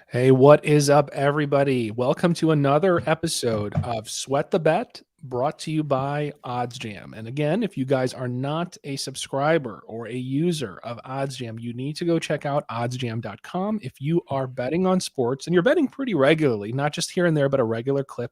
Hey, what is up, everybody? Welcome to another episode of Sweat the Bet, brought to you by OddsJam. And again, if you guys are not a subscriber or a user of OddsJam, you need to go check out oddsjam.com. If you are betting on sports and you're betting pretty regularly, not just here and there, but a regular clip,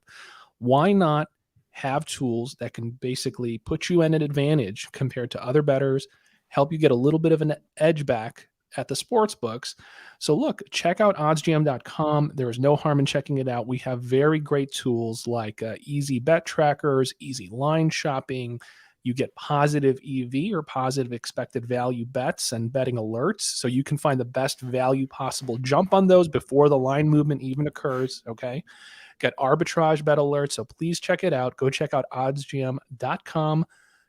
why not have tools that can basically put you in an advantage compared to other bettors, help you get a little bit of an edge back at the sports books? So look, check out oddsjam.com. There is no harm in checking it out. We have very great tools like easy bet trackers, easy line shopping. You get positive EV or positive expected value bets and betting alerts. So you can find the best value possible. Jump on those before the line movement even occurs. Okay. Get arbitrage bet alerts. So please check it out. Go check out oddsjam.com.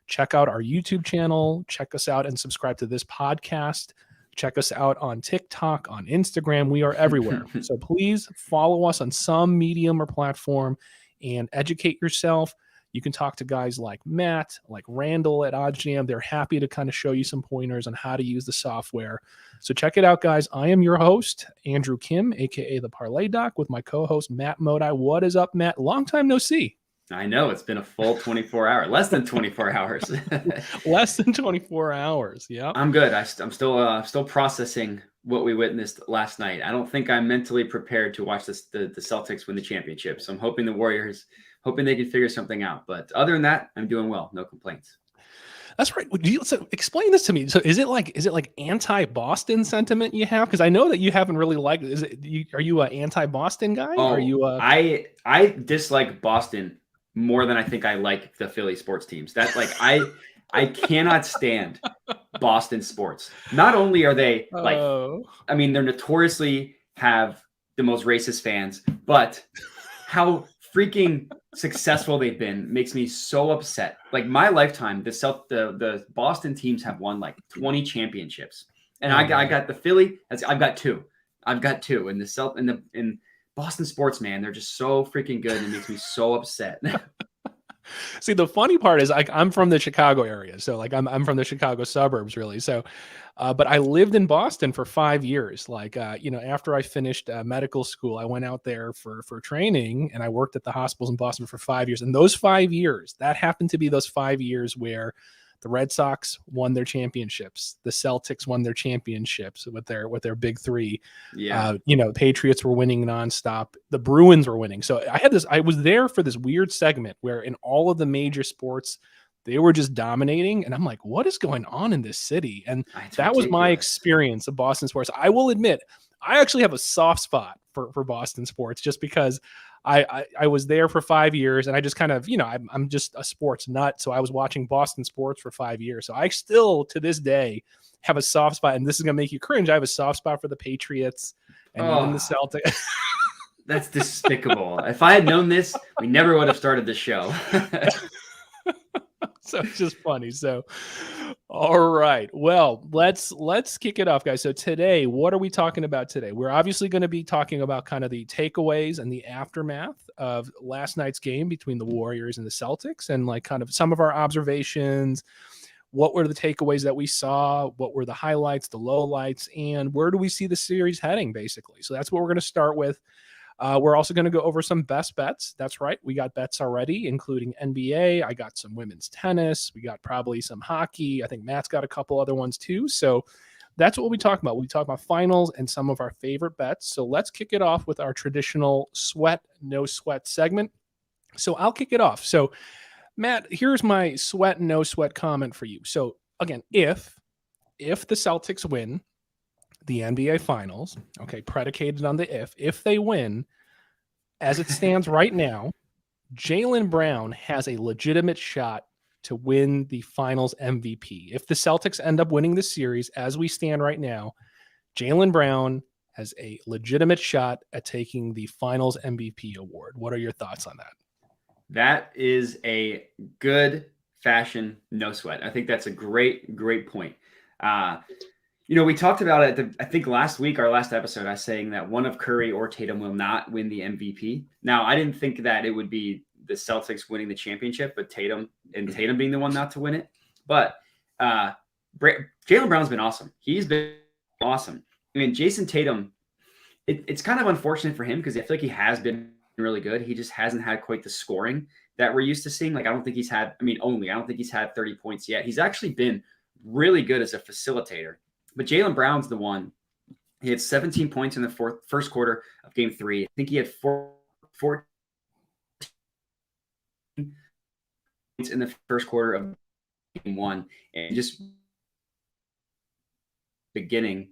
Check out our YouTube channel. Check us out and subscribe to this podcast. Check us out on TikTok, on Instagram. We are everywhere. So please follow us on some medium or platform and educate yourself. You can talk to guys like Matt, like Randall at OddsJam. They're happy to kind of show you some pointers on how to use the software. So check it out, guys. I am your host, Andrew Kim, aka the Parlay Doc, with my co-host Matt Modi. What is up, Matt? Long time no see. I know it's been a full 24 hours, less than 24 hours. Less than 24 hours. Yeah. I'm good. I'm still processing what we witnessed last night. I don't think I'm mentally prepared to watch the Celtics win the championship. So I'm hoping the Warriors, hoping they can figure something out. But other than that, I'm doing well. No complaints. That's right. So explain this to me. So is it like anti-Boston sentiment you have? Because I know that you haven't really liked. Are you an anti-Boston guy? Oh, are you? I dislike Boston more than I think I like the Philly sports teams. That's like I cannot stand Boston sports. Not only are they like, I mean, they're notoriously have the most racist fans, but how freaking successful they've been makes me so upset. Like my lifetime, the Boston teams have won like 20 championships, and I got the Philly. I've got two, and the Boston sports, man, they're just so freaking good. And it makes me so upset. See, the funny part is I'm from the Chicago area. So like I'm from the Chicago suburbs, really. So, but I lived in Boston for 5 years. After I finished medical school, I went out there for training, and I worked at the hospitals in Boston for 5 years. And those 5 years, that happened to be those 5 years where the Red Sox won their championships. The Celtics won their championships with their big three. Yeah. Patriots were winning nonstop. The Bruins were winning. So I was there for this weird segment where in all of the major sports, they were just dominating. And I'm like, what is going on in this city? And that was my experience of Boston sports. I will admit, I actually have a soft spot for Boston sports just because I was there for 5 years, and I just kind of, I'm just a sports nut. So I was watching Boston sports for 5 years. So I still, to this day, have a soft spot, and this is going to make you cringe. I have a soft spot for the Patriots and even the Celtics. That's despicable. If I had known this, we never would have started the show. So it's just funny. So, all right. Well, let's kick it off, guys. So today, what are we talking about today? We're obviously going to be talking about kind of the takeaways and the aftermath of last night's game between the Warriors and the Celtics, and like kind of some of our observations. What were the takeaways that we saw? What were the highlights, the lowlights, and where do we see the series heading, basically? So that's what we're going to start with. We're also going to go over some best bets. That's right. We got bets already, including NBA. I got some women's tennis. We got probably some hockey. I think Matt's got a couple other ones too. So that's what we talk about. We talk about finals and some of our favorite bets. So let's kick it off with our traditional sweat, no sweat segment. So I'll kick it off. So Matt, here's my sweat, no sweat comment for you. So again, if the Celtics win the NBA Finals, okay, predicated on the if they win, as it stands right now, Jaylen Brown has a legitimate shot to win the Finals MVP. If the Celtics end up winning the series, as we stand right now, Jaylen Brown has a legitimate shot at taking the Finals MVP award. What are your thoughts on that? That is a good fashion no sweat. I think that's a great point. We talked about it, I think last week, our last episode, I was saying that one of Curry or Tatum will not win the MVP. Now, I didn't think that it would be the Celtics winning the championship, but Tatum being the one not to win it. But Jaylen Brown's been awesome. He's been awesome. I mean, Jason Tatum it's kind of unfortunate for him because I feel like he has been really good. He just hasn't had quite the scoring that we're used to seeing. Like, I don't think he's had, I don't think he's had 30 points yet. He's actually been really good as a facilitator. But Jaylen Brown's the one. He had 17 points in the first quarter of game 3. I think he had 4 points in the first quarter of game 1. And just the beginning.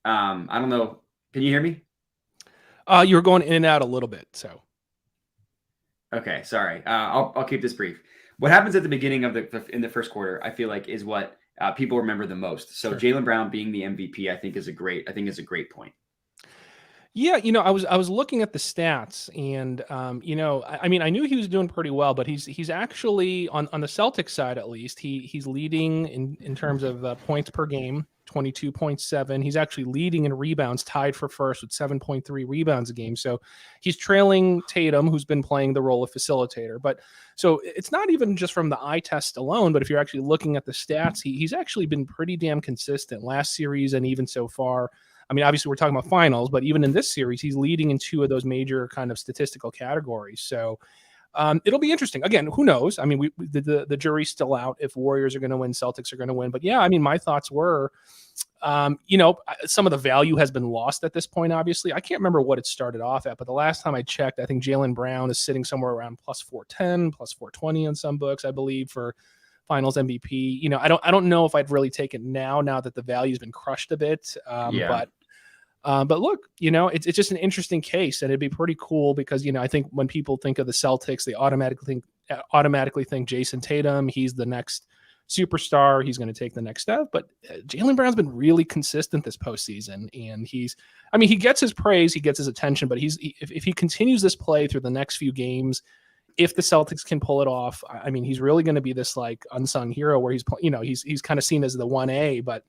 I don't know. Can you hear me? You were going in and out a little bit, so. Okay, sorry. I'll keep this brief. What happens at the beginning of in the first quarter, I feel like, is what people remember the most. So Jaylen Brown being the MVP, I think is a great point. Yeah, I was looking at the stats, and I knew he was doing pretty well, but he's actually on the Celtics side, at least he's leading in terms of points per game, 22.7. He's actually leading in rebounds, tied for first with 7.3 rebounds a game. So he's trailing Tatum, who's been playing the role of facilitator. But so it's not even just from the eye test alone, but if you're actually looking at the stats, he's actually been pretty damn consistent last series and even so far. I mean, obviously we're talking about finals, but even in this series, he's leading in 2 of those major kind of statistical categories. So it'll be interesting. Again, who knows? I mean, the jury's still out if Warriors are going to win, Celtics are going to win. But yeah, I mean, my thoughts were, some of the value has been lost at this point, obviously. I can't remember what it started off at, but the last time I checked, I think Jaylen Brown is sitting somewhere around plus 410, plus 420 on some books, I believe, for Finals MVP. I don't know if I'd really take it now that the value's been crushed a bit. But look, it's just an interesting case, and it'd be pretty cool because I think when people think of the Celtics, they automatically think Jason Tatum. He's the next superstar. He's going to take the next step. But Jaylen Brown's been really consistent this postseason, and he gets his praise, he gets his attention. But if he continues this play through the next few games, if the Celtics can pull it off, I mean, he's really going to be this like unsung hero where he's kind of seen as the 1A, but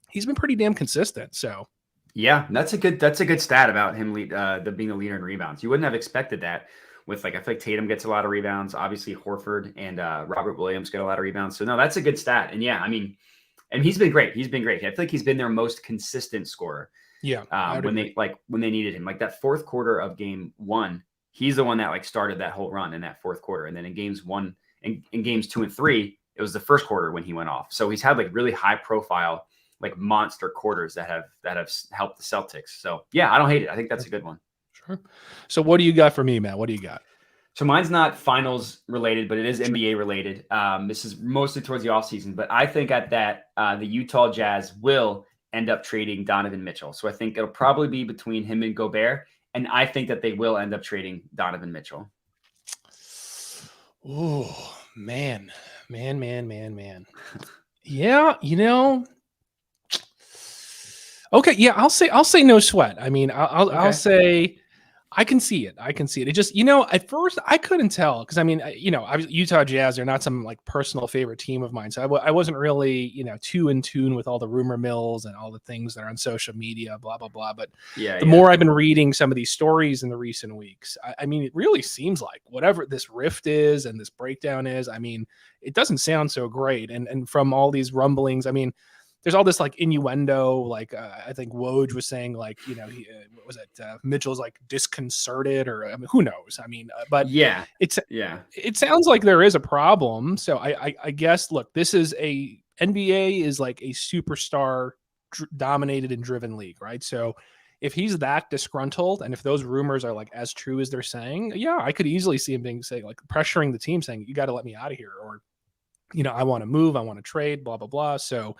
he's been pretty damn consistent. So yeah, that's a good stat about him being the leader in rebounds. You wouldn't have expected that with I feel like Tatum gets a lot of rebounds. Obviously Horford and Robert Williams get a lot of rebounds. So no, that's a good stat. And yeah, I mean, and he's been great. I feel like he's been their most consistent scorer. Yeah. When they needed him, like that fourth quarter of game 1, he's the one that started that whole run in that fourth quarter. And then in games 2 and 3, it was the first quarter when he went off. So he's had really high profile, monster quarters that have helped the Celtics. So yeah, I don't hate it. I think that's a good one. Sure. So what do you got for me, Matt? What do you got? So mine's not finals related, but it is NBA related. This is mostly towards the offseason, but I think the Utah Jazz will end up trading Donovan Mitchell. So I think it'll probably be between him and Gobert. And I think that they will end up trading Donovan Mitchell. Oh, man. Yeah, okay, yeah, I'll say no sweat. I mean, I'll say I can see it. It just, at first I couldn't tell because I mean, Utah Jazz, they're not some personal favorite team of mine. So I wasn't really, too in tune with all the rumor mills and all the things that are on social media, blah, blah, blah. But the more I've been reading some of these stories in the recent weeks, I mean, it really seems like whatever this rift is and this breakdown is, I mean, it doesn't sound so great. And from all these rumblings, I mean, there's all this innuendo, I think Woj was saying what was it? Mitchell's disconcerted, or I mean, who knows? I mean, but it sounds like there is a problem. So I guess look, this is NBA is a superstar dominated and driven league, right? So if he's that disgruntled, and if those rumors are as true as they're saying, yeah, I could easily see him pressuring the team, saying you got to let me out of here, or I want to move, I want to trade, blah blah blah. So.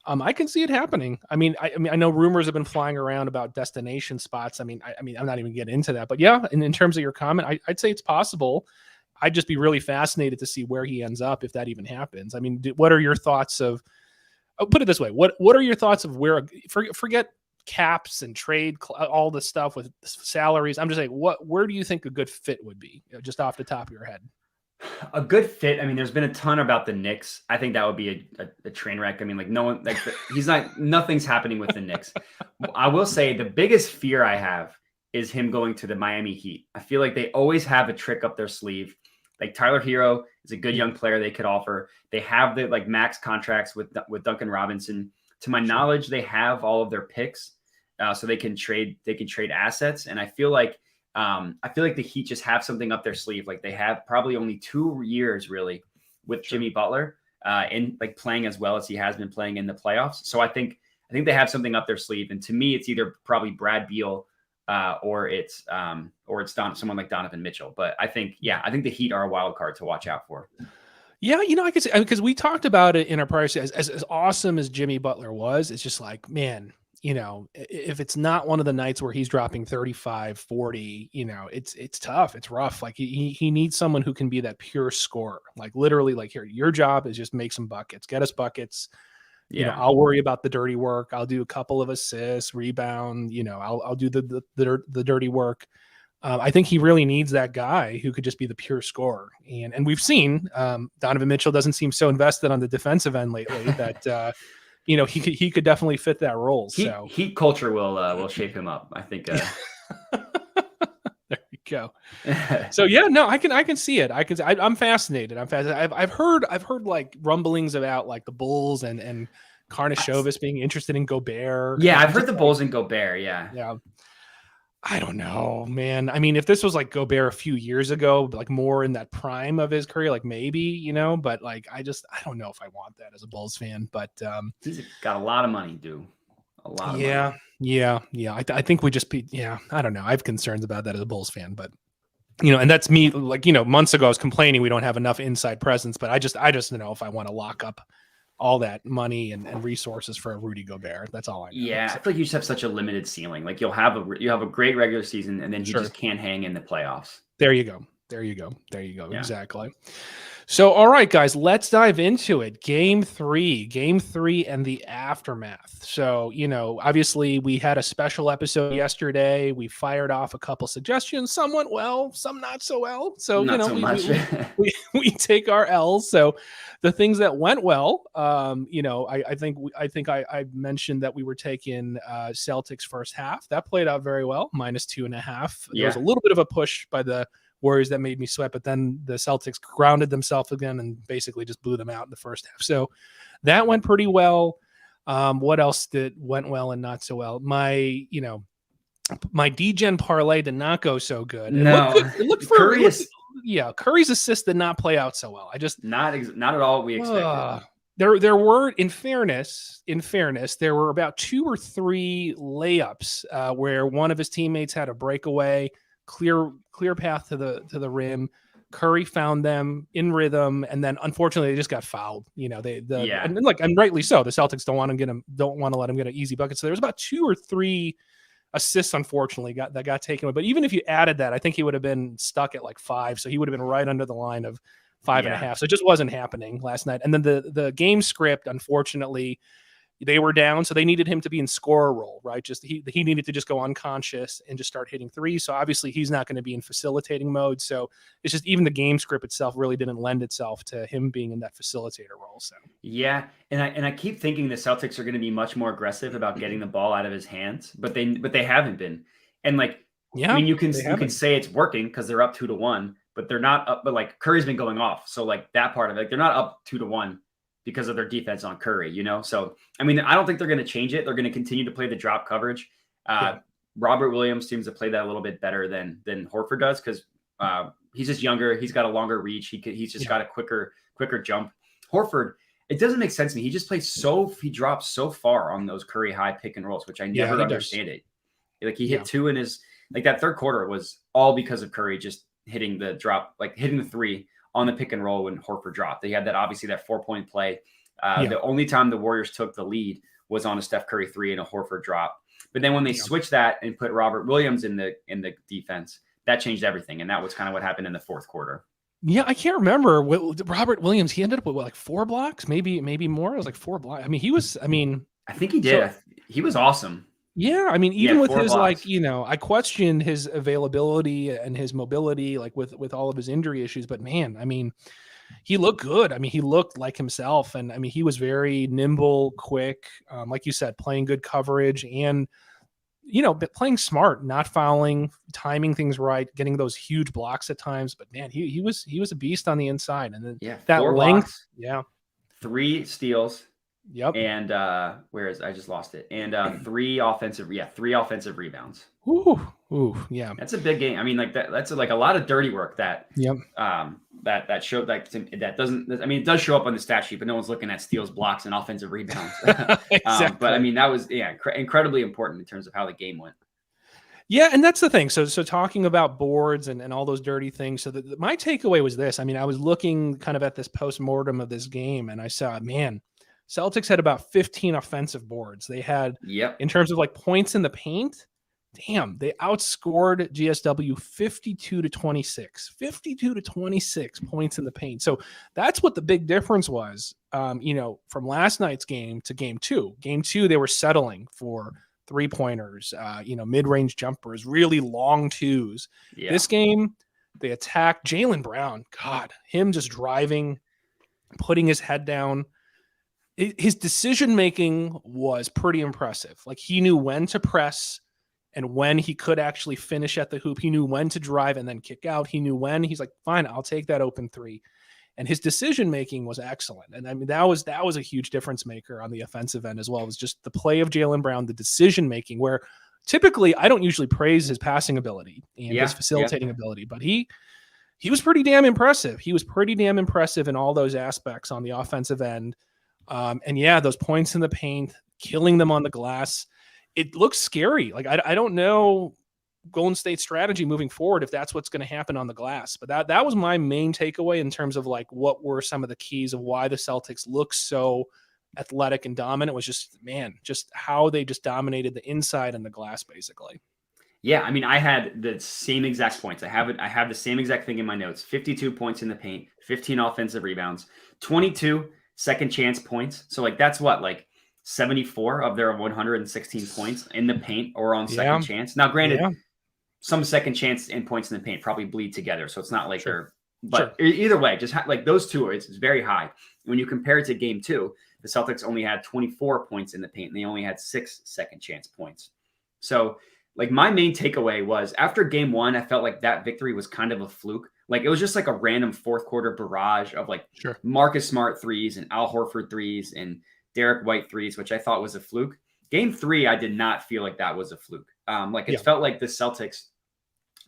I can see it happening. I mean, I know rumors have been flying around about destination spots. I mean, I'm not even getting into that, but yeah, in terms of your comment, I'd say it's possible. I'd just be really fascinated to see where he ends up if that even happens. I mean, what are your thoughts of? I'll put it this way: what are your thoughts of where? Forget caps and trade, all this stuff with salaries. I'm just saying, where do you think a good fit would be? Just off the top of your head. A good fit. I mean, there's been a ton about the Knicks. I think that would be a train wreck. I mean, no one, nothing's happening with the Knicks. I will say the biggest fear I have is him going to the Miami Heat. I feel like they always have a trick up their sleeve. Tyler Hero is a good young player they could offer. They have the max contracts with Duncan Robinson. To my knowledge, they have all of their picks. so they can trade assets. And I feel like the Heat just have something up their sleeve. Like they have probably only 2 years really with Jimmy Butler in like playing as well as he has been playing in the playoffs. So I think they have something up their sleeve. And to me, it's either probably Brad Beal or it's someone like Donovan Mitchell. But I think the Heat are a wild card to watch out for. Yeah, I could say, because we talked about it in our prior as awesome as Jimmy Butler was, it's just like, man, if it's not one of the nights where he's dropping 35, 40, it's tough. It's rough. Like he needs someone who can be that pure scorer. Like literally, like, here, your job is just make some buckets, get us buckets. I'll worry about the dirty work. I'll do a couple of assists, rebound, I'll do the dirty work. I think he really needs that guy who could just be the pure scorer. And we've seen Donovan Mitchell doesn't seem so invested on the defensive end lately that, he could definitely fit that role. Heat culture will shape him up, I think. There you go. So yeah, no, I can see it. I'm fascinated. I've heard like rumblings about like the Bulls and Karnisovas being interested in Gobert. Yeah, I've heard the Bulls and Gobert. Yeah. I don't know, man. I mean, if this was like Gobert a few years ago, like more in that prime of his career, like maybe, but like, I don't know if I want that as a Bulls fan, but he's got a lot of money, dude. A lot of money. Yeah. I think we just I don't know. I have concerns about that as a Bulls fan, but and that's me, like, months ago I was complaining we don't have enough inside presence, but I just don't know if I want to lock up all that money and resources for a Rudy Gobert. That's all I know. Yeah, I feel like you just have such a limited ceiling. Like you have a great regular season, and then he just can't hang in the playoffs. There you go. Yeah. Exactly. So, all right, guys, let's dive into it. Game three and the aftermath. So, obviously we had a special episode yesterday. We fired off a couple suggestions. Some went well, some not so well. So, not so much. we take our L's. So the things that went well, I think I mentioned that we were taking Celtics first half. That played out very well, -2.5. There was a little bit of a push by the Warriors that made me sweat, but then the Celtics grounded themselves again and basically just blew them out in the first half. So that went pretty well. What else went well and not so well? My DGen parlay did not go so good. It looked Curry's assist did not play out so well. I just not at all what we expected. There were, in fairness, there were about 2 or 3 layups where one of his teammates had a breakaway, clear path to the rim. Curry found them in rhythm, and then unfortunately they just got fouled. And rightly so. The Celtics don't want to let him get an easy bucket. So there was about 2 or 3 assists, unfortunately, that got taken away. But even if you added that, I think he would have been stuck at like 5. So he would have been right under the line of 5.5. So it just wasn't happening last night. And then the game script, unfortunately, they were down, so they needed him to be in scorer role, right? Just he needed to just go unconscious and just start hitting threes. So obviously he's not going to be in facilitating mode. So it's just even the game script itself really didn't lend itself to him being in that facilitator role. So yeah, and I keep thinking the Celtics are going to be much more aggressive about getting the ball out of his hands, but they haven't been. And like, I mean, you can say it's working because they're up 2-1, but they're not up. But like Curry's been going off, so like that part of it, like, they're not up 2-1. Because of their defense on Curry, So, I mean, I don't think they're going to change it. They're going to continue to play the drop coverage. Robert Williams seems to play that a little bit better than Horford does because he's just younger. He's got a longer reach. He's just got a quicker jump. Horford, it doesn't make sense to me. He just he drops so far on those Curry high pick and rolls, which I never understand it. Like he hit 2 in his, like that third quarter was all because of Curry just hitting the drop, like hitting the 3 on the pick and roll when Horford dropped. They had that 4-point play. The only time the Warriors took the lead was on a Steph Curry 3 and a Horford drop. But then when they switched that and put Robert Williams in the defense, that changed everything. And that was kind of what happened in the fourth quarter. Yeah, I can't remember. Robert Williams, he ended up with like 4 blocks, maybe more. It was like 4 blocks. I think he did. He was awesome. Yeah, I mean, even with his blocks. I question his availability and his mobility, like with all of his injury issues. But man, I mean, he looked good. I mean, he looked like himself, and I mean, he was very nimble, quick, like you said, playing good coverage and but playing smart, not fouling, timing things right, getting those huge blocks at times. But man, he was a beast on the inside, and then that length, blocks, 3 steals. Yep. And I just lost it. And three offensive rebounds. Ooh, yeah. That's a big game. I mean, like that's like a lot of dirty work that Yep. that showed that doesn't. I mean, it does show up on the stat sheet, but no one's looking at steals, blocks, and offensive rebounds. Exactly. But I mean, that was incredibly important in terms of how the game went. Yeah, and that's the thing. So talking about boards and all those dirty things. So my takeaway was this. I mean, I was looking kind of at this post-mortem of this game, and I saw, man, Celtics had about 15 offensive boards. They had, in terms of like points in the paint, damn, they outscored GSW 52-26. 52-26 points in the paint. So that's what the big difference was, from last night's game to game two. Game two, they were settling for three-pointers, mid-range jumpers, really long twos. Yeah. This game, they attacked Jaylen Brown. God, him just driving, putting his head down. His decision-making was pretty impressive. Like, he knew when to press and when he could actually finish at the hoop. He knew when to drive and then kick out. He knew when. He's like, fine, I'll take that open three. And his decision-making was excellent. And I mean, that was a huge difference maker on the offensive end as well. It was just the play of Jaylen Brown, the decision-making, where typically I don't usually praise his passing ability and his facilitating ability, but he was pretty damn impressive. He was pretty damn impressive in all those aspects on the offensive end. Those points in the paint, killing them on the glass, it looks scary. Like, I don't know Golden State strategy moving forward if that's what's going to happen on the glass. But that was my main takeaway in terms of like what were some of the keys of why the Celtics look so athletic and dominant was just how they just dominated the inside and the glass basically. Yeah, I mean, I had the same exact points. I have the same exact thing in my notes. 52 points in the paint, 15 offensive rebounds, 22 second chance points. So like that's what, like 74 of their 116 points in the paint or on second chance. Now, granted, some second chance and points in the paint probably bleed together. So it's not like either way, just like those two, it's very high. When you compare it to game two, the Celtics only had 24 points in the paint and they only had 6 second chance points. So like my main takeaway was after game one, I felt like that victory was kind of a fluke. Like it was just like a random fourth quarter barrage of like Marcus Smart threes and Al Horford threes and Derek White threes, which I thought was a fluke. Game three, I did not feel like that was a fluke. It felt like the Celtics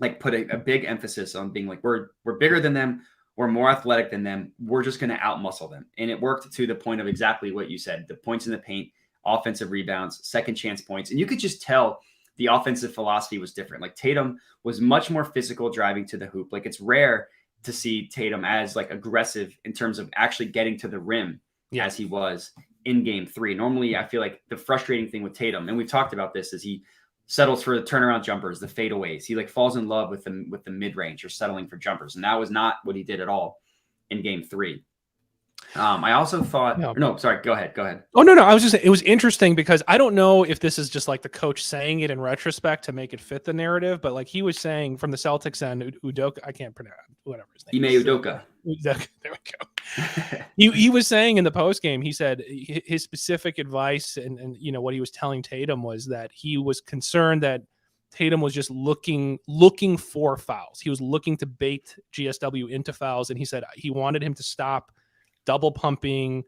like put a big emphasis on being like, we're bigger than them. We're more athletic than them. We're just going to outmuscle them. And it worked to the point of exactly what you said, the points in the paint, offensive rebounds, second chance points. And you could just tell the offensive philosophy was different. Like Tatum was much more physical driving to the hoop. Like it's rare to see Tatum as like aggressive in terms of actually getting to the rim as he was in game three. Normally, I feel like the frustrating thing with Tatum, and we've talked about this, is he settles for the turnaround jumpers, the fadeaways. He like falls in love with the mid-range or settling for jumpers. And that was not what he did at all in game three. I also thought, no, sorry, go ahead. Oh, no. I was just saying, it was interesting because I don't know if this is just like the coach saying it in retrospect to make it fit the narrative, but like he was saying from the Celtics end, Udoka, I can't pronounce whatever his name is. Udoka. There we go. he was saying in the post game, he said his specific advice and what he was telling Tatum was that he was concerned that Tatum was just looking for fouls. He was looking to bait GSW into fouls, and he said he wanted him to stop double pumping,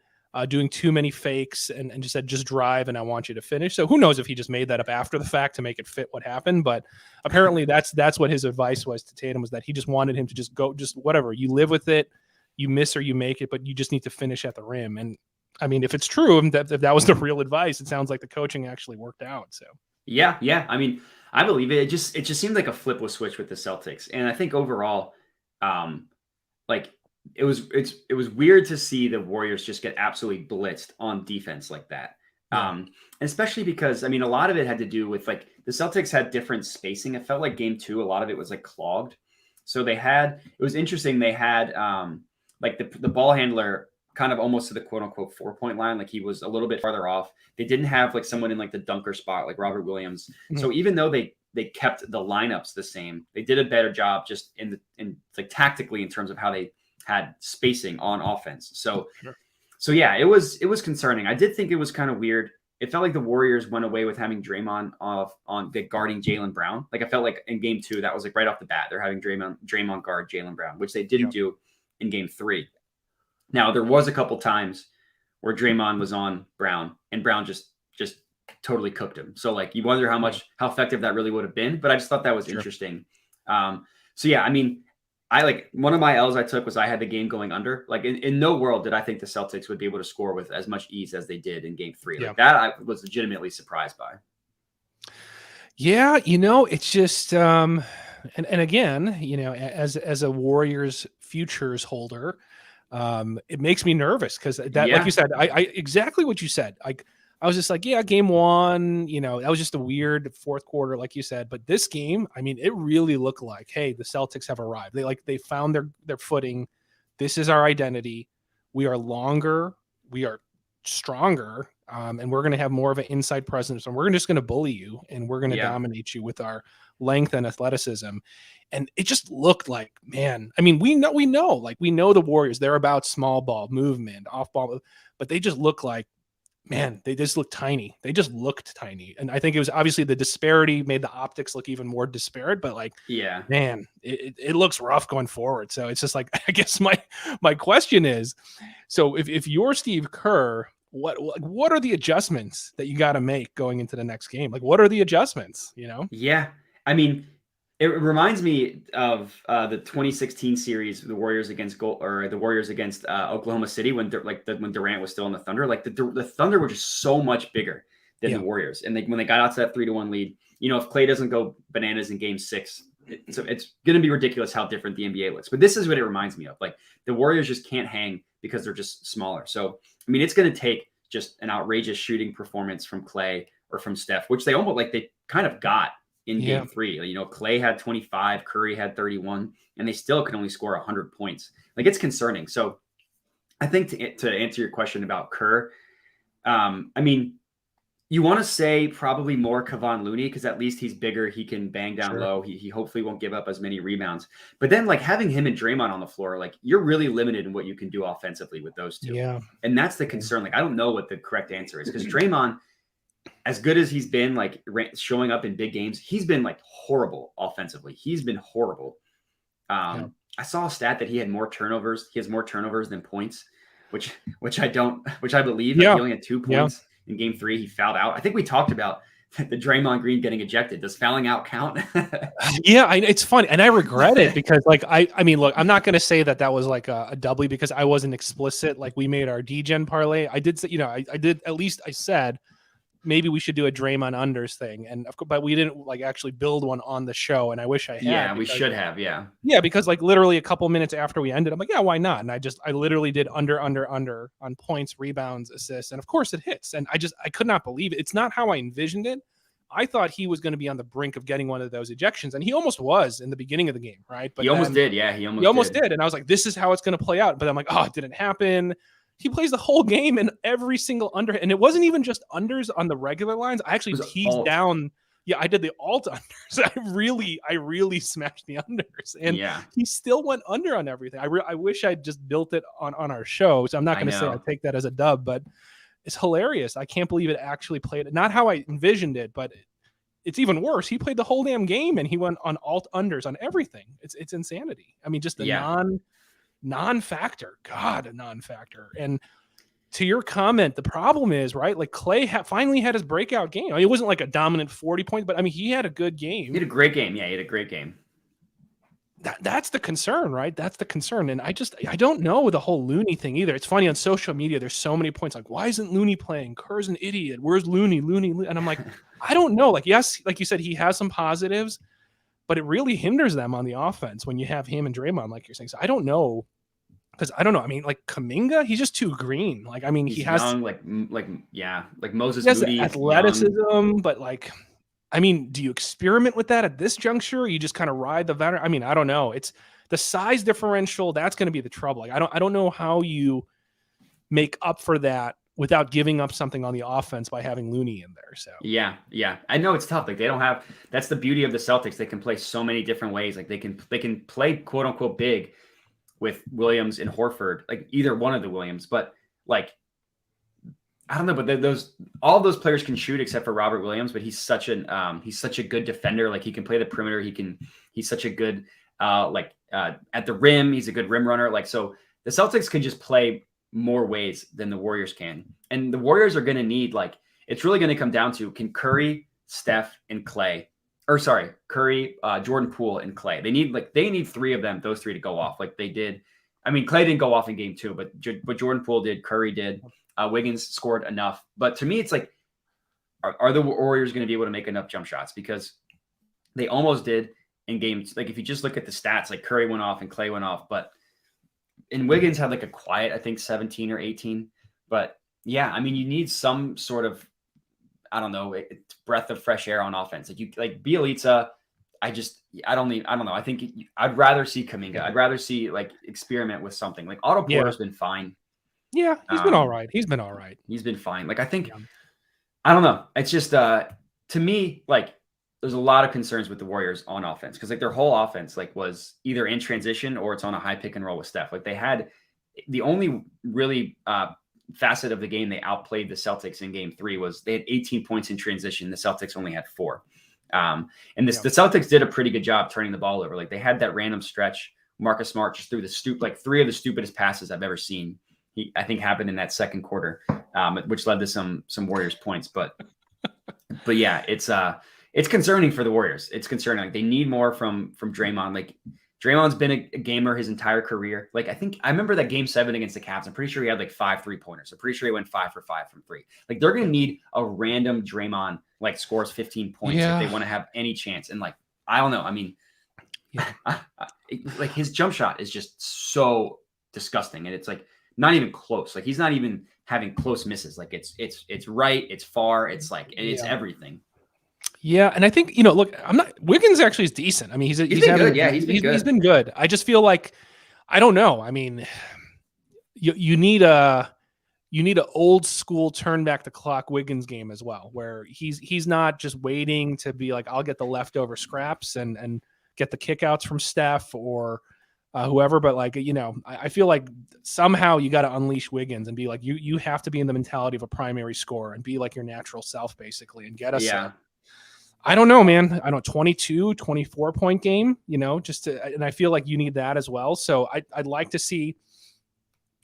doing too many fakes, and just said, just drive and I want you to finish. So who knows if he just made that up after the fact to make it fit what happened. But apparently that's what his advice was to Tatum, was that he just wanted him to just go, just whatever, you live with it, you miss or you make it, but you just need to finish at the rim. And I mean, if it's true, if that was the real advice, it sounds like the coaching actually worked out. So yeah. I mean, I believe it. It just seemed like a flip was switched with the Celtics. And I think overall, it was weird to see the Warriors just get absolutely blitzed on defense like that. Especially because, I mean, a lot of it had to do with like the Celtics had different spacing. It felt like game two, a lot of it was like clogged. So it was interesting. They had like the ball handler kind of almost to the quote unquote 4-point line. Like he was a little bit farther off. They didn't have like someone in like the dunker spot, like Robert Williams. Mm-hmm. So even though they kept the lineups the same, they did a better job just in like tactically in terms of how they had spacing on offense. So yeah, it was concerning. I did think it was kind of weird. It felt like the Warriors went away with having Draymond on the guarding Jaylen Brown. Like I felt like in game two, that was like right off the bat, they're having Draymond guard Jaylen Brown, which they didn't do in game three. Now there was a couple times where Draymond was on Brown, and Brown just totally cooked him. So like you wonder how effective that really would have been. But I just thought that was interesting. So yeah, I mean, I like one of my L's I took was I had the game going under. Like in no world did I think the Celtics would be able to score with as much ease as they did in game 3. Like that I was legitimately surprised by. Yeah, it's just and again, as a Warriors futures holder, it makes me nervous because like you said, I exactly what you said. I was just like, yeah, game 1, that was just a weird fourth quarter, like you said. But this game, I mean, it really looked like, hey, the Celtics have arrived. They found their footing. This is our identity. We are longer. We are stronger. And we're going to have more of an inside presence, and we're just going to bully you, and we're going to dominate you with our length and athleticism. And it just looked like, man, I mean, we know the Warriors, they're about small ball movement, off ball, but they just look like, man, they just look tiny. They just looked tiny. And I think it was obviously the disparity made the optics look even more disparate, but like, man, it looks rough going forward. So it's just like, I guess my question is, so if you're Steve Kerr, what are the adjustments that you got to make going into the next game? Like, what are the adjustments, Yeah. I mean, it reminds me of the 2016 series, the Warriors against Oklahoma City when Durant was still in the Thunder. Like the Thunder were just so much bigger than the Warriors, and when they got out to that 3-1 lead, if Klay doesn't go bananas in Game 6, it's going to be ridiculous how different the NBA looks. But this is what it reminds me of. Like the Warriors just can't hang because they're just smaller. So I mean, it's going to take just an outrageous shooting performance from Klay or from Steph, which they kind of got in game 3. Klay had 25, Curry had 31, and they still could only score 100 points. Like it's concerning. So I think to answer your question about Kerr, I mean, you want to say probably more Kevon Looney because at least he's bigger. He can bang down low. He hopefully won't give up as many rebounds. But then like having him and Draymond on the floor, like you're really limited in what you can do offensively with those two. Yeah. And that's the concern. Like I don't know what the correct answer is because Draymond, as good as he's been, like showing up in big games, he's been like horrible offensively. He's been horrible. I saw a stat that he had more turnovers. He has more turnovers than points, which I believe. He only had 2 points in game 3. He fouled out. I think we talked about the Draymond Green getting ejected. Does fouling out count? It's funny. And I regret it because like, I mean, look, I'm not going to say that was like a W because I wasn't explicit. Like we made our DGen parlay. I did say, I did, at least I said, maybe we should do a Draymond unders thing. But we didn't like actually build one on the show. And I wish I had. Yeah, we should have. Yeah. Yeah. Because like literally a couple minutes after we ended, I'm like, yeah, why not? And I literally did under on points, rebounds, assists. And of course it hits. And I could not believe it. It's not how I envisioned it. I thought he was going to be on the brink of getting one of those ejections. And he almost was in the beginning of the game. Right. But he almost did. Yeah. He almost did. And I was like, this is how it's going to play out. But I'm like, oh, it didn't happen. He plays the whole game in every single under. And it wasn't even just unders on the regular lines. I actually teased down. Yeah, I did the alt unders. I really smashed the unders. And he still went under on everything. I wish I'd just built it on our show. So I'm not going to say I take that as a dub, but it's hilarious. I can't believe it actually played. Not how I envisioned it, but it's even worse. He played the whole damn game and he went on alt unders on everything. It's insanity. I mean, just the non-factor. God, a non-factor. And to your comment, the problem is, right, like Klay finally had his breakout game. I mean, it wasn't like a dominant 40 points, but I mean, he had a good game. He had a great game. Yeah, he had a great game. That's the concern, right? That's the concern. And I don't know the whole Looney thing either. It's funny on social media, there's so many points like, why isn't Looney playing? Kerr's an idiot. Where's Looney? And I'm like, I don't know. Like, yes, like you said, he has some positives, but it really hinders them on the offense when you have him and Draymond, like you're saying. So I don't know. Because I don't know. I mean, like Kuminga, he's just too green. Like, I mean, he's he has young, like Moses. He has Moody, athleticism, but like, I mean, do you experiment with that at this juncture? Or you just kind of ride the veteran. I mean, I don't know. It's the size differential. That's going to be the trouble. Like, I don't know how you make up for that without giving up something on the offense by having Looney in there. So yeah, I know it's tough. Like they don't have. That's the beauty of the Celtics. They can play so many different ways. Like they can play quote unquote big with Williams and Horford, like either one of the Williams, but like, I don't know, but all those players can shoot except for Robert Williams, but he's such a good defender. Like he can play the perimeter. He's such a good, at the rim, he's a good rim runner. Like, so the Celtics can just play more ways than the Warriors can. And the Warriors are going to need, like, it's really going to come down to, can Curry, Steph, and Clay, or sorry, Curry, Jordan Poole, and Clay. They need three of them, those three to go off like they did. I mean, Clay didn't go off in game 2, but Jordan Poole did, Curry did, Wiggins scored enough. But to me, it's like, are the Warriors going to be able to make enough jump shots? Because they almost did in games. Like, if you just look at the stats, like Curry went off and Clay went off, and Wiggins had like a quiet, I think 17 or 18. But yeah, I mean, you need some sort of, I don't know, breath of fresh air on offense. Like Bielitsa, I don't know. I think I'd rather see Kuminga. I'd rather see, like, experiment with something. Like, Otto Porter's been fine. Yeah, he's been all right. He's been all right. He's been fine. Like, I think, I don't know. It's just, to me, like, there's a lot of concerns with the Warriors on offense, because, like, their whole offense, like, was either in transition or it's on a high pick and roll with Steph. Like, they had the only really facet of the game they outplayed the Celtics in game 3 was they had 18 points in transition. The Celtics only had 4. The Celtics did a pretty good job turning the ball over. Like, they had that random stretch. Marcus Smart just threw like 3 of the stupidest passes I've ever seen. I think happened in that second quarter, which led to some Warriors points. But yeah, it's concerning for the Warriors. It's concerning. Like, they need more from Draymond. Like, Draymond's been a gamer his entire career. Like, I remember that game 7 against the Cavs. I'm pretty sure he had like 5 3-pointers. I'm pretty sure he went 5 for 5 from 3. Like, they're going to need a random Draymond, like, scores 15 points if they want to have any chance. And, like, I don't know. I mean, like, his jump shot is just so disgusting. And it's like not even close. Like, he's not even having close misses. Like, it's right. It's far. It's like, it's everything. Yeah, and I think, look, Wiggins actually is decent. I mean, he's been good. Yeah, he's been good. He's been good. I just feel like, I don't know. I mean, you need a old school turn back the clock Wiggins game as well, where he's not just waiting to be like, I'll get the leftover scraps and get the kickouts from Steph or whoever, but, like, I feel like somehow you got to unleash Wiggins and be like, you have to be in the mentality of a primary scorer and be like your natural self, basically, and get us. Yeah. I don't know, man. I don't 22, 24 point game, and I feel like you need that as well. So I'd like to see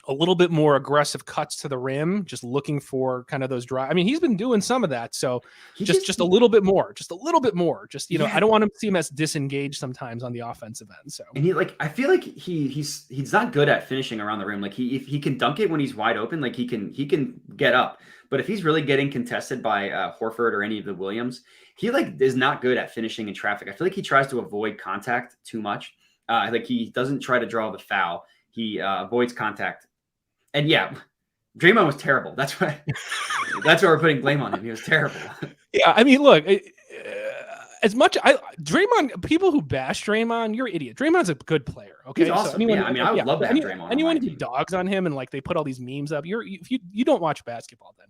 a little bit more aggressive cuts to the rim, just looking for kind of those drive. I mean, he's been doing some of that. So just a little bit more, I don't want to see him as disengaged sometimes on the offensive end. So, and I feel like he's not good at finishing around the rim. Like, if he can dunk it when he's wide open, like he can get up. But if he's really getting contested by Horford or any of the Williams, he is not good at finishing in traffic. I feel like he tries to avoid contact too much. Like, he doesn't try to draw the foul. He avoids contact. And yeah, Draymond was terrible. That's why we're putting blame on him. He was terrible. Yeah, I mean, look, as much Draymond, people who bash Draymond, you're an idiot. Draymond's a good player. Okay, he's awesome. So I would love to have Draymond. Anyone who dogs on him and, like, they put all these memes up, if you don't watch basketball, then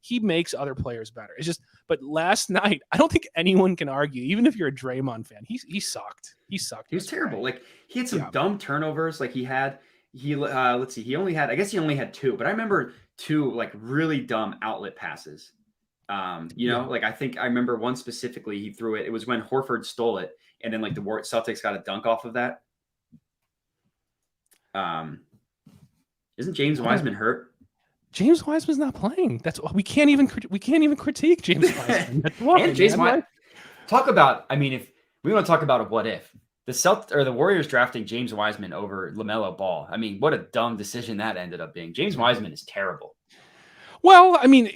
he makes other players better. It's just, but last night, I don't think anyone can argue, even if you're a Draymond fan, he sucked. He sucked. He was terrible. Like, he had some dumb turnovers. Like, let's see, he only had 2, but I remember 2 like really dumb outlet passes. Like, I think I remember one specifically. He threw it. It was when Horford stole it, and then, like, the Celtics got a dunk off of that. Isn't James Wiseman hurt? James Wiseman's not playing. That's we can't even critique James Wiseman. And James Wiseman. Talk about. I mean, if we want to talk about a what if, the Warriors drafting James Wiseman over LaMelo Ball. I mean, what a dumb decision that ended up being. James Wiseman is terrible. Well, I mean,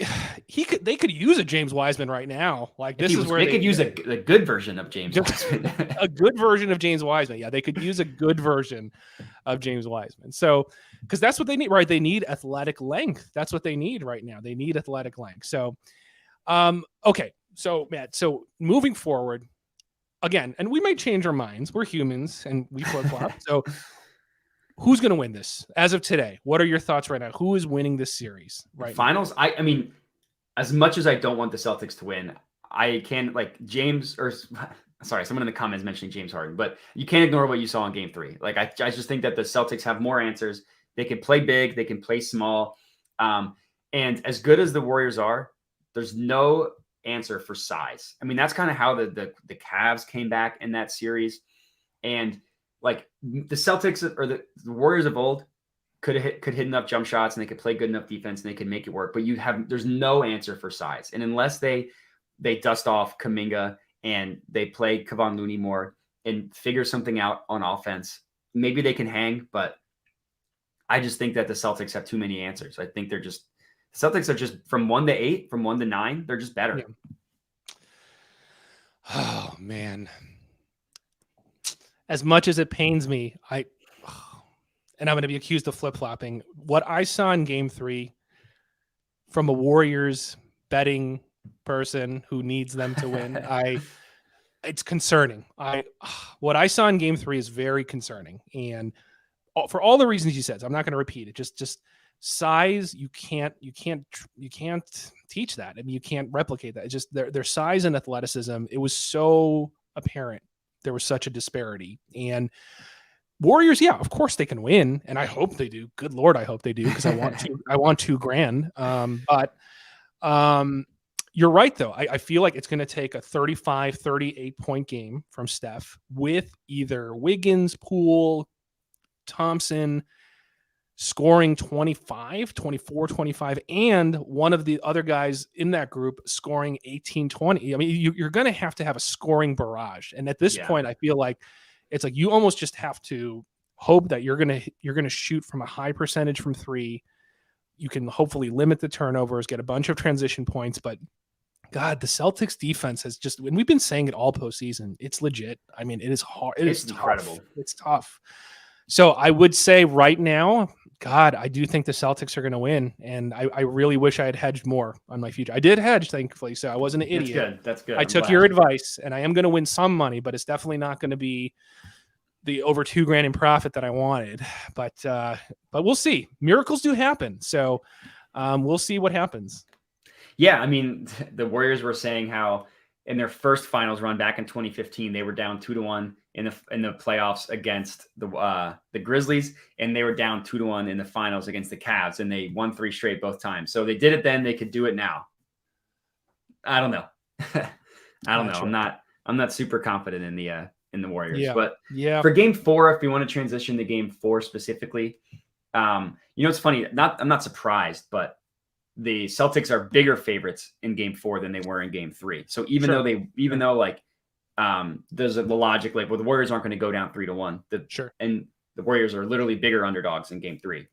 they could use a James Wiseman right now. Like, this is where they could use a good version of James Wiseman. A good version of James Wiseman. Yeah, they could use a good version of James Wiseman. So, because that's what they need, right? They need athletic length. That's what they need right now. They need athletic length. So, okay. So, Matt, moving forward, again, and we might change our minds. We're humans and we flip-flop. So, who's going to win this as of today? What are your thoughts right now? Who is winning this series right Finals? Now? I mean, as much as I don't want the Celtics to win, I can, like, someone in the comments mentioning James Harden, but you can't ignore what you saw in game 3. Like, I just think that the Celtics have more answers. They can play big. They can play small. And as good as the Warriors are, there's no answer for size. I mean, that's kind of how the Cavs came back in that series. And, like, the Celtics or the Warriors of old, could hit enough jump shots and they could play good enough defense and they could make it work. But there's no answer for size. And unless they dust off Kuminga and they play Kevon Looney more and figure something out on offense, maybe they can hang. But I just think that the Celtics have too many answers. I think Celtics are just from 1 to 8, from 1 to 9. They're just better. Yeah. Oh man. As much as it pains me, and I'm going to be accused of flip-flopping. What I saw in Game 3 from a Warriors betting person who needs them to win, it's concerning. What I saw in Game 3 is very concerning, and for all the reasons you said, so I'm not going to repeat it. Just size, you can't teach that. I mean, you can't replicate that. It's just their size and athleticism. It was so apparent. There was such a disparity. And Warriors, yeah, of course they can win, and I hope they do. Good Lord, I hope they do, because I want $2,000. But you're right, though. I feel like it's going to take a 35, 38-point game from Steph with either Wiggins, Poole, Thompson scoring 25, 24, 25, and one of the other guys in that group scoring 18, 20. I mean, you're going to have a scoring barrage. And at this point, I feel like it's like you almost just have to hope that you're going to shoot from a high percentage from three. You can hopefully limit the turnovers, get a bunch of transition points. But God, the Celtics defense has just, and we've been saying it all postseason, it's legit. I mean, it is hard. It's incredible. Tough. It's tough. So I would say right now, God, I do think the Celtics are going to win, and I really wish I had hedged more on my future. I did hedge, thankfully, so I wasn't an idiot. That's good. I took your advice, and I am going to win some money, but it's definitely not going to be the over $2,000 in profit that I wanted. But we'll see. Miracles do happen, so we'll see what happens. Yeah, I mean, the Warriors were saying how in their first finals run back in 2015, they were down 2-1 in the playoffs against the Grizzlies, and they were down 2-1 in the finals against the Cavs, and they won 3 straight both times. So they did it then; they could do it now. I don't know. I don't know. I'm not super confident in the Warriors, but for Game 4, if you want to transition to Game 4 specifically, it's funny. I'm not surprised, but the Celtics are bigger favorites in Game 4 than they were in Game 3. So even though like there's the logic, like, well, the Warriors aren't going to go down 3-1. And the Warriors are literally bigger underdogs in Game 3,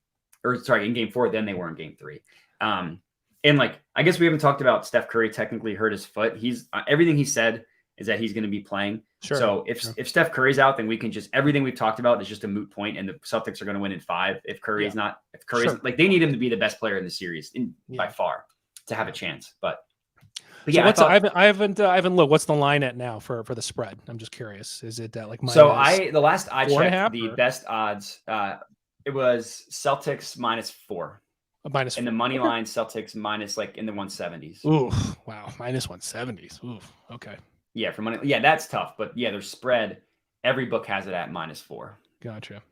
in Game 4 than they were in Game 3. And like, I guess we haven't talked about Steph Curry technically hurt his foot. He's everything he said is that he's going to be playing. So if Steph Curry's out, then we can everything we've talked about is just a moot point, and the Celtics are going to win in 5. If Curry's like, they need him to be the best player in the series by far to have a chance. But yeah, I haven't looked. What's the line at now for the spread? I'm just curious. Is it like minus the last I checked, the best odds, it was Celtics -4. -4. And the money line Celtics minus like in the 170s. Ooh, wow, -170s. Ooh, okay. Yeah, for money. Yeah, that's tough. But yeah, their spread, every book has it at -4. Gotcha.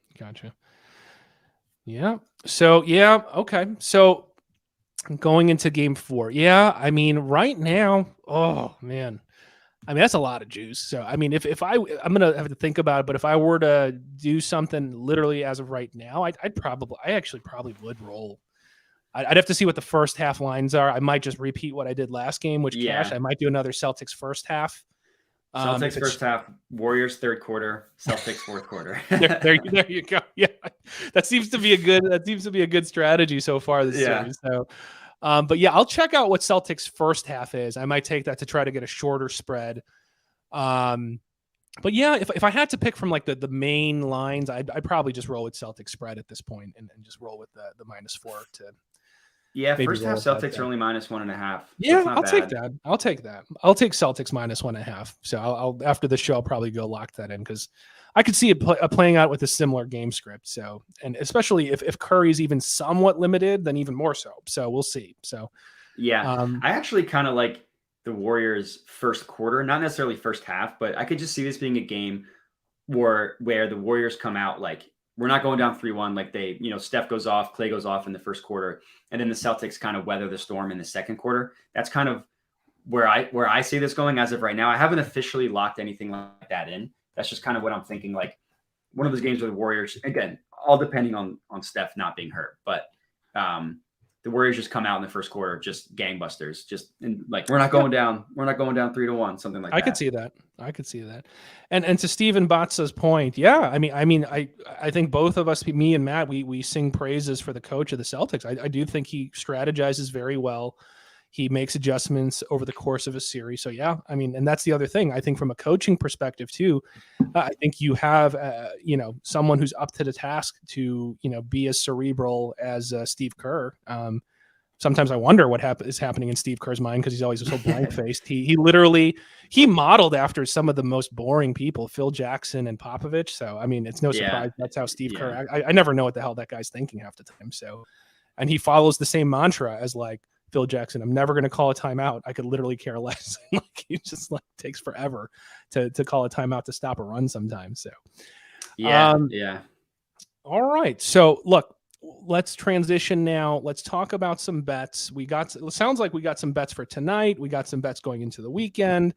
Yeah. So yeah, okay. So going into Game 4, yeah. I mean, right now, oh man, I mean that's a lot of juice. So I mean, if I'm gonna have to think about it, but if I were to do something literally as of right now, I actually probably would roll. I'd have to see what the first half lines are. I might just repeat what I did last game, which cash. I might do another Celtics first half. Celtics first half, Warriors third quarter, Celtics fourth quarter. there you go. Yeah, that seems to be a good strategy so far this series. So, but yeah, I'll check out what Celtics first half is. I might take that to try to get a shorter spread. But yeah, if I had to pick from like the main lines, I'd probably just roll with Celtics spread at this point and just roll with the -4 to. Yeah, first half Celtics are only -1.5. Yeah, I'll take that. I'll take Celtics -1.5. So I'll after the show, I'll probably go lock that in because I could see it playing out with a similar game script. So, and especially if Curry's even somewhat limited, then even more so. So we'll see. So yeah, I actually kind of like the Warriors first quarter, not necessarily first half, but I could just see this being a game where the Warriors come out like, we're not going down 3-1. Like Steph goes off, Clay goes off in the first quarter, and then the Celtics kind of weather the storm in the second quarter. That's kind of where I see this going as of right now. I haven't officially locked anything like that in. That's just kind of what I'm thinking. Like one of those games where the Warriors, again, all depending on Steph not being hurt, but the Warriors just come out in the first quarter, just gangbusters, we're not going down. We're not going down 3-1, something like that. I could see that. And to Steven Botza's point, yeah, I think both of us, me and Matt, we sing praises for the coach of the Celtics. I do think he strategizes very well. He makes adjustments over the course of a series. So yeah, and that's the other thing. I think from a coaching perspective too, I think you have, someone who's up to the task to, be as cerebral as Steve Kerr. Sometimes I wonder what is happening in Steve Kerr's mind because he's always so blank faced. He literally modeled after some of the most boring people, Phil Jackson and Popovich. So it's no surprise that's how Steve Kerr. I never know what the hell that guy's thinking half the time. So, and he follows the same mantra as like Phil Jackson. I'm never going to call a timeout. I could literally care less. He just takes forever to call a timeout to stop a run sometimes. So, yeah. All right. So look, let's transition now. Let's talk about some bets. It sounds like we got some bets for tonight. We got some bets going into the weekend.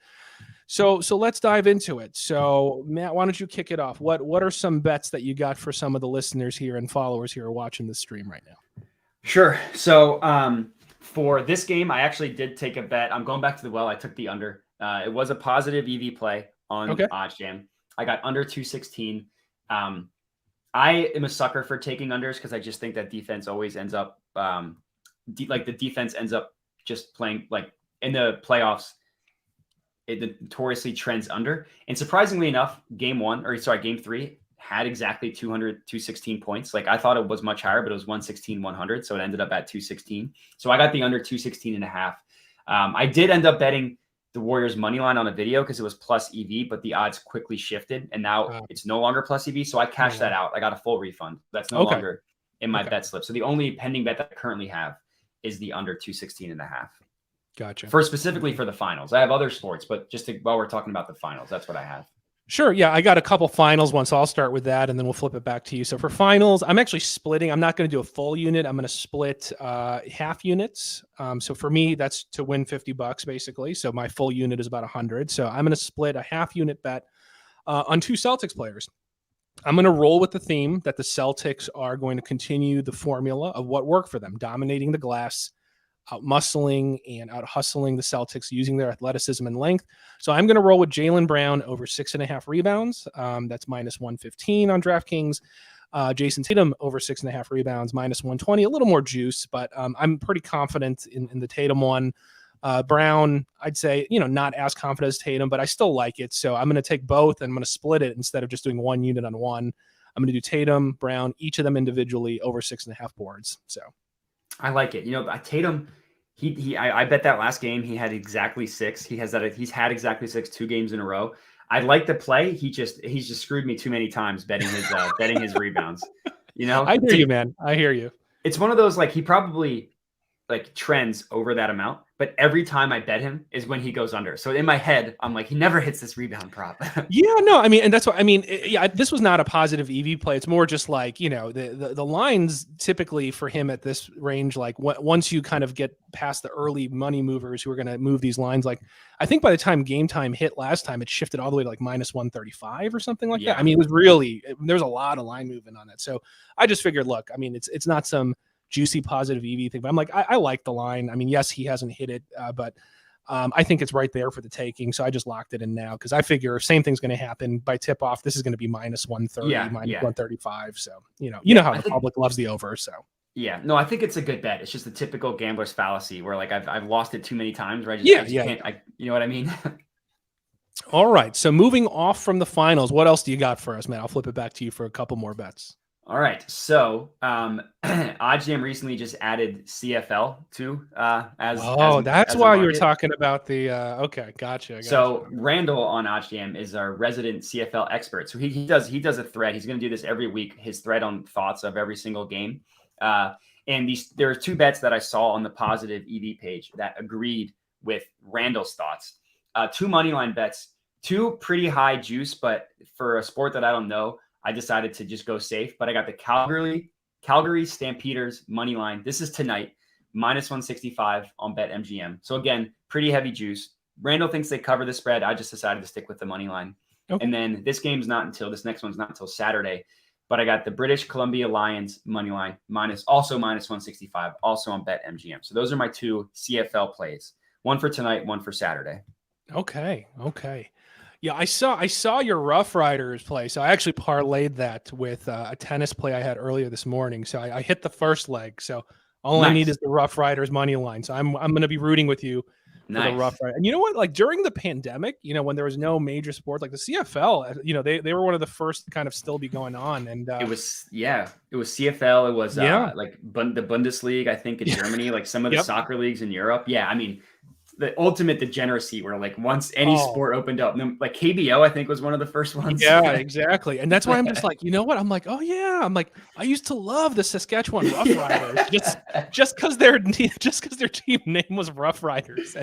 So let's dive into it. So Matt, why don't you kick it off? What are some bets that you got for some of the listeners here and followers here watching the stream right now? Sure. So for this game, I actually did take a bet. I'm going back to the well. I took the under. It was a positive EV play on OddsJam. I got under 216. I am a sucker for taking unders because I just think that defense always ends up the defense ends up just playing like in the playoffs. It notoriously trends under. And surprisingly enough, game 3 had exactly 216 points. Like I thought it was much higher, but it was 116, 100. So it ended up at 216. So I got the under 216 and a half. I did end up betting the Warriors money line on a video because it was plus EV, but the odds quickly shifted and now it's no longer plus EV. So I cashed that out. I got a full refund. That's no longer in my bet slip. So the only pending bet that I currently have is the under 216 and a half. Gotcha. Specifically for the finals. I have other sports, but while we're talking about the finals, that's what I have. Sure. Yeah, I got a couple finals ones, so I'll start with that, and then we'll flip it back to you. So for finals, I'm actually splitting. I'm not going to do a full unit. I'm going to split half units. So for me, that's to win $50 basically. So my full unit is about 100. So I'm going to split a half unit bet on 2 Celtics players. I'm going to roll with the theme that the Celtics are going to continue the formula of what worked for them, dominating the glass, out muscling and out hustling the Celtics using their athleticism and length. So I'm going to roll with Jaylen Brown over 6.5 rebounds. That's minus 115 on DraftKings. Jason Tatum over 6.5 rebounds, minus 120, a little more juice, but I'm pretty confident in the Tatum one. Brown, I'd say, not as confident as Tatum, but I still like it. So I'm going to take both and I'm going to split it instead of just doing one unit on one. I'm going to do Tatum, Brown, each of them individually over 6.5 boards. So I like it. Tatum, I bet that last game he had exactly 6. He's had exactly 6 2 games in a row. I like the play. He's just screwed me too many times betting his rebounds. I hear you, man. I hear you. It's one of those he probably trends over that amount, but every time I bet him is when he goes under. So in my head, I'm like, he never hits this rebound prop. Yeah, no, and that's what this was not a positive EV play. It's more just the lines typically for him at this range, once you kind of get past the early money movers who are going to move these lines, I think by the time game time hit last time, it shifted all the way to minus 135 or something like that. It was really, there's a lot of line movement on that. So I just figured, look, it's not some juicy positive EV thing, but I'm like, I like the line. Yes, he hasn't hit it, but I think it's right there for the taking. So I just locked it in now because I figure same thing's going to happen by tip off. This is going to be minus 130, minus 135. So, you know how the public loves the over. So yeah, no, I think it's a good bet. It's just the typical gambler's fallacy where I've lost it too many times. Where I just can't, you know what I mean? All right. So moving off from the finals, what else do you got for us, man? I'll flip it back to you for a couple more bets. All right. So OddsJam recently just added CFL to that's why you were talking about the okay, gotcha. So Randall on OddsJam is our resident CFL expert. So he does a thread. He's going to do this every week, his thread on thoughts of every single game. And there are 2 bets that I saw on the positive EV page that agreed with Randall's thoughts. 2 money line bets, 2 pretty high juice, but for a sport that I don't know, I decided to just go safe, but I got the Calgary Stampeders money line. This is tonight, minus 165 on BetMGM. So again, pretty heavy juice. Randall thinks they cover the spread. I just decided to stick with the money line. Okay. And then this next one's not until Saturday. But I got the British Columbia Lions money line minus 165, also on BetMGM. So those are my 2 CFL plays. One for tonight, one for Saturday. Okay. Yeah, I saw your Rough Riders play. So I actually parlayed that with a tennis play I had earlier this morning. So I hit the first leg. So all I need is the Rough Riders money line. So I'm going to be rooting with you for the Rough Riders. And you know what? Like during the pandemic, when there was no major sport, like the CFL, they were one of the first to kind of still be going on. And it was CFL. It was like the Bundesliga, I think, in Germany, like some of the soccer leagues in Europe. Yeah, I mean, the ultimate degeneracy where like once any sport opened up, like KBO, I think was one of the first ones. Yeah, exactly. And that's why I'm just like, you know what? I'm like, oh yeah. I'm like, I used to love the Saskatchewan Rough Riders just because their team name was Rough Riders.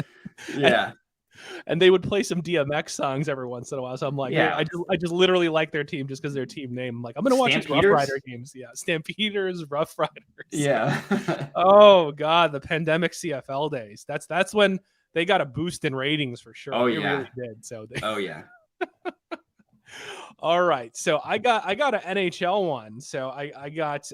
And they would play some DMX songs every once in a while. So I'm like, I just literally like their team just because their team name. I'm like, I'm gonna watch these Rough Rider games. Yeah, Stampeders, Rough Riders. Yeah. Oh God, the pandemic CFL days. That's when they got a boost in ratings for sure. Oh, they really did. So all right. So I got an NHL one. So I got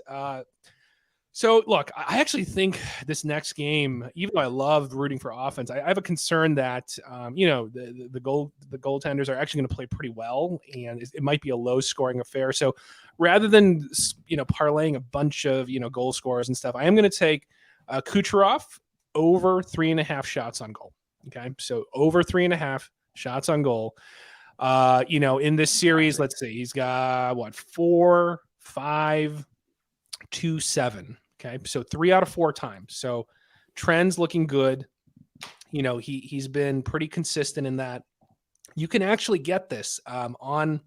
so look, I actually think this next game, even though I loved rooting for offense, I have a concern that the goaltenders are actually going to play pretty well, and it might be a low scoring affair. So rather than parlaying a bunch of goal scorers and stuff, I am going to take Kucherov over 3.5 shots on goal. Okay, so over 3.5 shots on goal. In this series, let's see, he's got 4, 5, 2, 7. Okay, so 3 out of 4 times. So trends looking good. He's been pretty consistent in that. You can actually get this on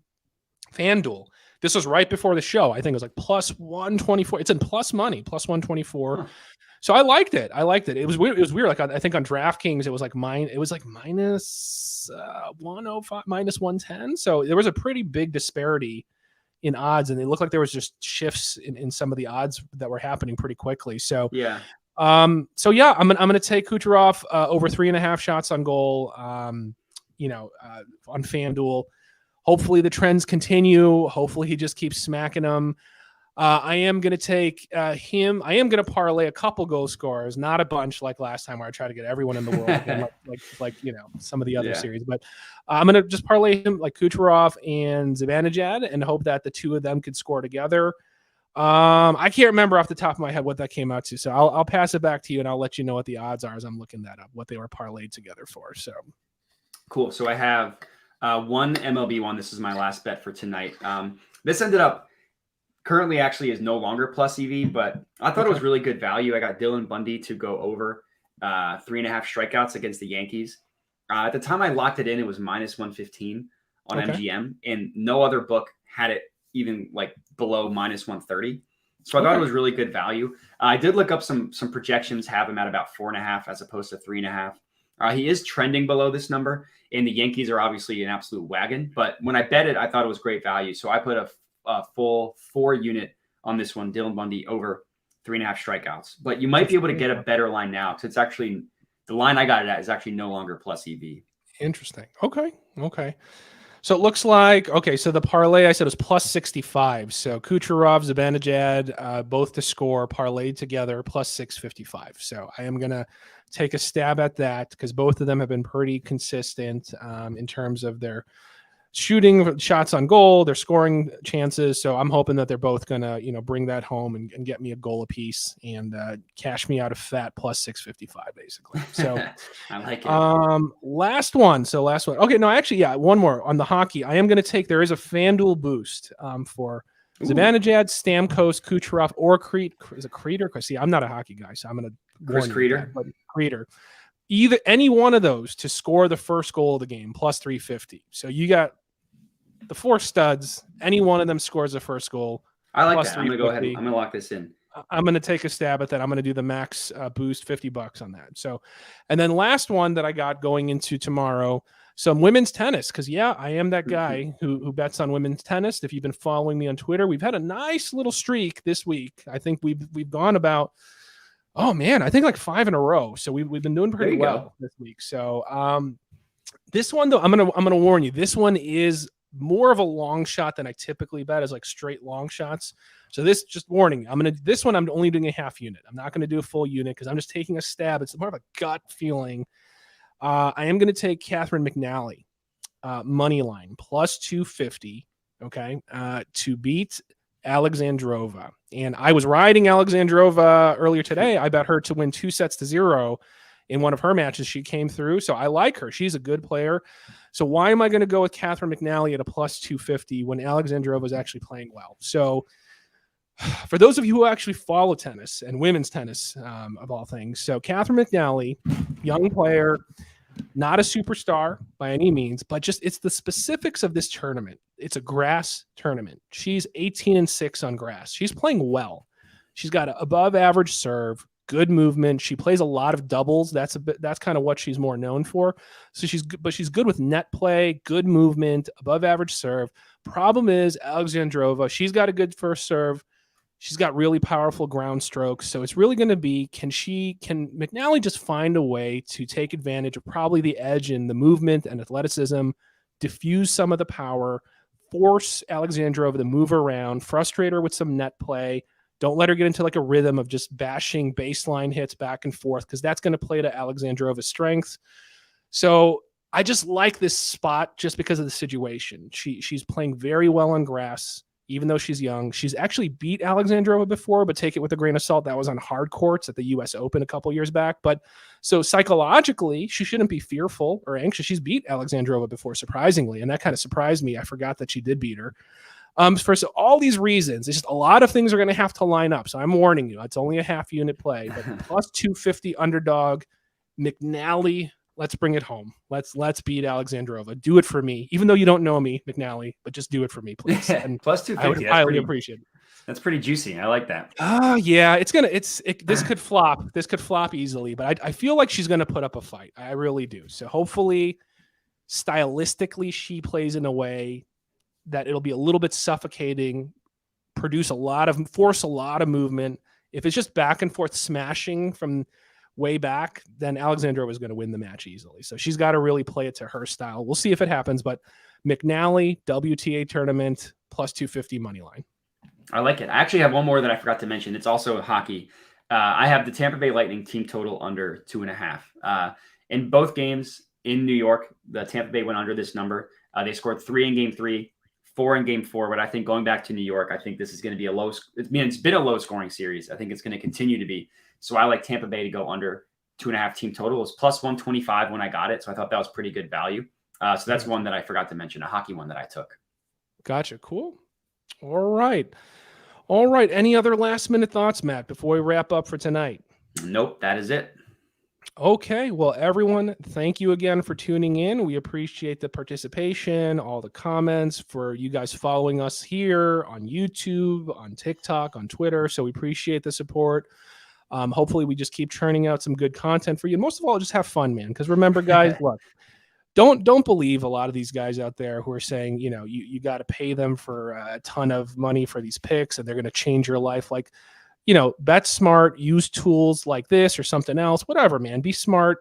FanDuel. This was right before the show. I think it was like plus 124. It's in plus money, plus 124. Huh. So I liked it. It was weird. Like I think on DraftKings, it was like minus 105, minus 110. So there was a pretty big disparity in odds, and it looked like there was just shifts in some of the odds that were happening pretty quickly. So I'm gonna take Kucherov over 3.5 shots on goal. On FanDuel. Hopefully the trends continue. Hopefully he just keeps smacking them. I am going to take him. I am going to parlay a couple goal scorers, not a bunch like last time where I try to get everyone in the world, again, like some of the other series. But I'm going to just parlay him like Kucherov and Zibanejad and hope that the two of them could score together. I can't remember off the top of my head what that came out to, so I'll pass it back to you and I'll let you know what the odds are as I'm looking that up, what they were parlayed together for. So cool. So I have one MLB one. This is my last bet for tonight. This ended up currently actually is no longer plus EV, but I thought it was really good value. I got Dylan Bundy to go over 3.5 strikeouts against the Yankees. At the time I locked it in, it was minus 115 on MGM, and no other book had it even like below minus 130. So I thought it was really good value. I did look up some projections, have him at about 4.5 as opposed to 3.5. He is trending below this number, and the Yankees are obviously an absolute wagon. But when I bet it, I thought it was great value. So I put a full 4 unit on this one, Dylan Bundy over 3.5 strikeouts. But you might be able to get a better line now, because it's actually the line I got it at is actually no longer plus EV. Interesting. Okay. So it looks like, so the parlay I said was plus 65. So Kucherov, Zibanejad, both to score, parlayed together, plus 655. So I am going to take a stab at that because both of them have been pretty consistent in terms of their shooting shots on goal, their scoring chances. So I'm hoping that they're both going to, bring that home and get me a goal apiece and cash me out of fat plus 655, basically. So I like it. Last one. Okay. No, actually, one more on the hockey. I am going to take, there is a FanDuel boost for Zibanejad, Stamkos, Kucherov, or is it Kreter? See, I'm not a hockey guy, so I'm going to Chris Kreter. Kreter. Either any one of those to score the first goal of the game, plus 350. So you got the 4 studs, any one of them scores the first goal. I like that. I'm going to go ahead. I'm going to lock this in. I'm going to take a stab at that. I'm going to do the max boost, $50 on that. So, and then last one that I got going into tomorrow, some women's tennis. Cause I am that guy who bets on women's tennis. If you've been following me on Twitter, we've had a nice little streak this week. I think we've gone about, I think like 5 in a row. So we've been doing pretty well this week. So, this one though, I'm gonna warn you. This one is more of a long shot than I typically bet, is like straight long shots. So this, just warning, this one I'm only doing a half unit. I'm not going to do a full unit because I'm just taking a stab. It's more of a gut feeling. I am going to take Catherine McNally, money line, plus 250, okay, to beat Alexandrova. And I was riding Alexandrova earlier today. I bet her to win 2-0 in one of her matches. She came through, so I like her. She's a good player. So why am I going to go with Catherine McNally at a plus 250 when Alexandrova is actually playing well? So for those of you who actually follow tennis and women's tennis, of all things, so Catherine McNally, young player, not a superstar by any means, but just it's the specifics of this tournament. It's a grass tournament. She's 18-6 on grass. She's playing well. She's got an above average serve, good movement. She plays a lot of doubles. That's kind of what she's more known for. So she's good with net play, good movement, above average serve. Problem is Alexandrova, she's got a good first serve. She's got really powerful ground strokes. So it's really going to be, can McNally just find a way to take advantage of probably the edge in the movement and athleticism, diffuse some of the power, force Alexandrova to move around, frustrate her with some net play. Don't let her get into like a rhythm of just bashing baseline hits back and forth, because that's going to play to Alexandrova's strengths. So I just like this spot just because of the situation. She's playing very well on grass. Even though she's young, she's actually beat Alexandrova before, but take it with a grain of salt. That was on hard courts at the US Open a couple years back. But so psychologically, she shouldn't be fearful or anxious. She's beat Alexandrova before, surprisingly. And that kind of surprised me. I forgot that she did beat her. For so all these reasons, it's just a lot of things are going to have to line up. So I'm warning you, it's only a half unit play, but plus 250 underdog, McNally. Let's bring it home. Let's beat Alexandrova. Do it for me. Even though you don't know me, McNally, but just do it for me, please. And plus 250. I would highly appreciate it. That's pretty juicy. I like that. Yeah, this could flop. This could flop easily, but I feel like she's going to put up a fight. I really do. So hopefully, stylistically, she plays in a way that it'll be a little bit suffocating, force a lot of movement. If it's just back and forth smashing from way back, then Alexandrova is going to win the match easily. So she's got to really play it to her style. We'll see if it happens, but McNally, WTA tournament, plus 250 money line. I like it. I actually have one more that I forgot to mention. It's also hockey. I have the Tampa Bay Lightning team total under 2.5. In both games in New York, the Tampa Bay went under this number. They scored 3 in game 3, 4 in game 4. But I think going back to New York, I think this is going to be it's been a low scoring series. I think it's going to continue to be. So I like Tampa Bay to go under 2.5 team total. It was plus 125 when I got it. So I thought that was pretty good value. So that's one that I forgot to mention, a hockey one that I took. Gotcha. Cool. All right. Any other last minute thoughts, Matt, before we wrap up for tonight? Nope. That is it. Okay. Well, everyone, thank you again for tuning in. We appreciate the participation, all the comments, for you guys following us here on YouTube, on TikTok, on Twitter. So we appreciate the support. Hopefully we just keep churning out some good content for you. And most of all, just have fun, man. Because remember, guys, look, don't believe a lot of these guys out there who are saying, you got to pay them for a ton of money for these picks and they're going to change your life. Like, bet smart, use tools like this or something else, whatever, man. Be smart,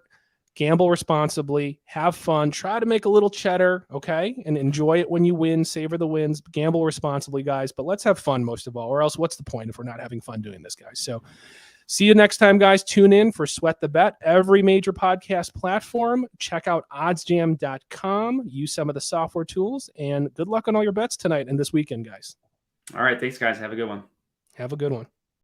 gamble responsibly, have fun, try to make a little cheddar, okay? And enjoy it when you win, savor the wins, gamble responsibly, guys. But let's have fun most of all, or else what's the point if we're not having fun doing this, guys? So see you next time, guys. Tune in for Sweat the Bet, every major podcast platform. Check out oddsjam.com. Use some of the software tools, and good luck on all your bets tonight and this weekend, guys. All right. Thanks, guys. Have a good one. Have a good one.